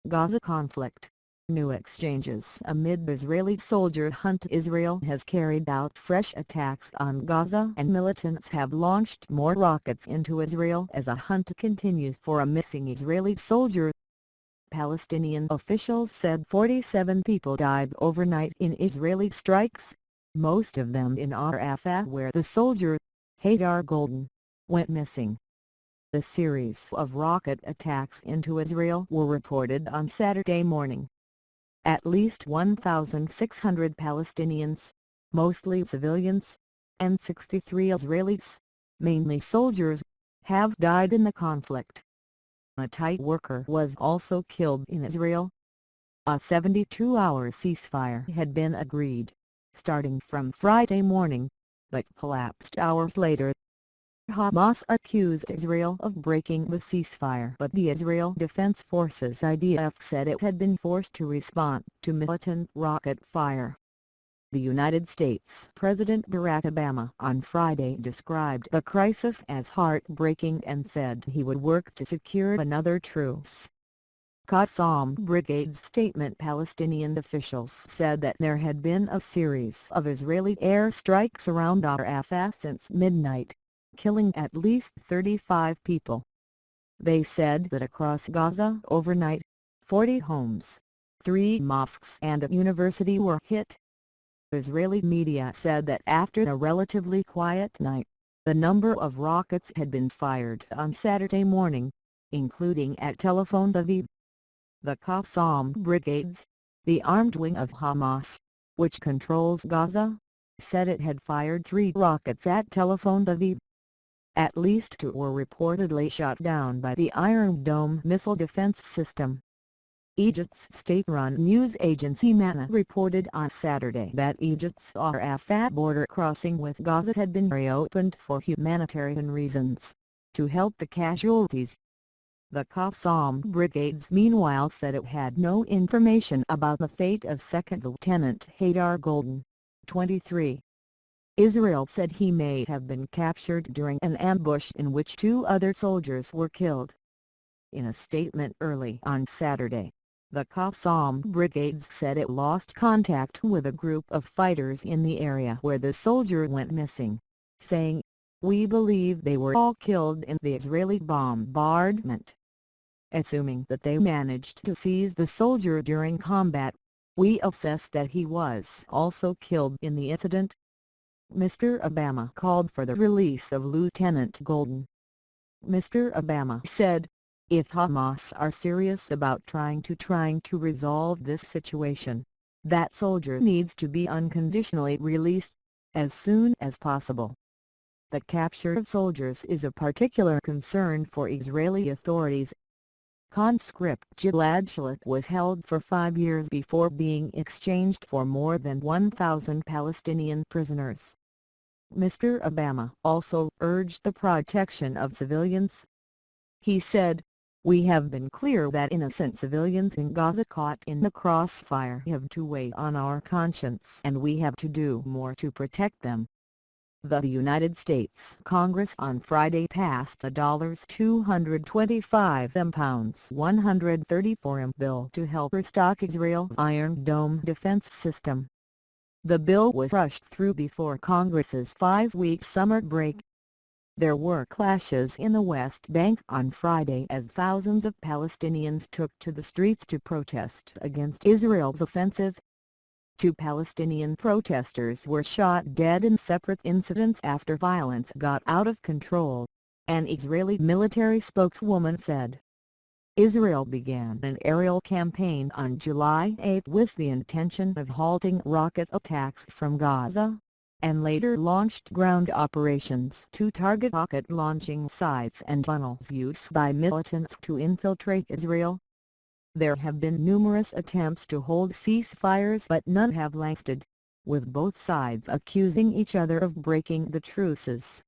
Gaza conflict. New exchanges amid Israeli soldier hunt. Israel has carried out fresh attacks on Gaza and militants have launched more rockets into Israel as a hunt continues for a missing Israeli soldier. Palestinian officials said 47 people died overnight in Israeli strikes, most of them in Rafah where the soldier, Hadar Goldin, went missing. The series of rocket attacks into Israel were reported on Saturday morning. At least 1,600 Palestinians, mostly civilians, and 63 Israelis, mainly soldiers, have died in the conflict. A Thai worker was also killed in Israel. A 72-hour ceasefire had been agreed, starting from Friday morning, but collapsed hours later. Hamas accused Israel of breaking the ceasefire, but the Israel Defense Forces IDF said it had been forced to respond to militant rocket fire. The United States President Barack Obama on Friday described the crisis as heartbreaking and said he would work to secure another truce. Qassam Brigade's statement. Palestinian officials said that there had been a series of Israeli airstrikes around Rafah since midnight, killing at least 35 people. They said that across Gaza overnight, 40 homes, 3 mosques and a university were hit. Israeli media said that after a relatively quiet night, the number of rockets had been fired on Saturday morning, including at Tel Aviv. The Qassam Brigades, the armed wing of Hamas, which controls Gaza, said it had fired 3 rockets at Tel Aviv. At least 2 were reportedly shot down by the Iron Dome missile defense system. Egypt's state-run news agency MENA reported on Saturday that Egypt's Rafah border crossing with Gaza had been reopened for humanitarian reasons, to help the casualties. The Qassam Brigades meanwhile said it had no information about the fate of Second Lieutenant Hadar Goldin, 23. Israel said he may have been captured during an ambush in which 2 other soldiers were killed. In a statement early on Saturday, the Qassam Brigades said it lost contact with a group of fighters in the area where the soldier went missing, saying, "We believe they were all killed in the Israeli bombardment. Assuming that they managed to seize the soldier during combat, we assess that he was also killed in the incident." Mr. Obama called for the release of Lieutenant Goldin. Mr. Obama said, "If Hamas are serious about trying to resolve this situation, that soldier needs to be unconditionally released, as soon as possible." The capture of soldiers is a particular concern for Israeli authorities. Conscript Gilad Shalit was held for 5 years before being exchanged for more than 1,000 Palestinian prisoners. Mr. Obama also urged the protection of civilians. He said, "We have been clear that innocent civilians in Gaza caught in the crossfire have to weigh on our conscience and we have to do more to protect them." The United States Congress on Friday passed a $225 bill to help restock Israel's Iron Dome defense system. The bill was rushed through before Congress's 5-week summer break. There were clashes in the West Bank on Friday as thousands of Palestinians took to the streets to protest against Israel's offensive. 2 Palestinian protesters were shot dead in separate incidents after violence got out of control, an Israeli military spokeswoman said. Israel began an aerial campaign on July 8 with the intention of halting rocket attacks from Gaza, and later launched ground operations to target rocket launching sites and tunnels used by militants to infiltrate Israel. There have been numerous attempts to hold ceasefires but none have lasted, with both sides accusing each other of breaking the truces.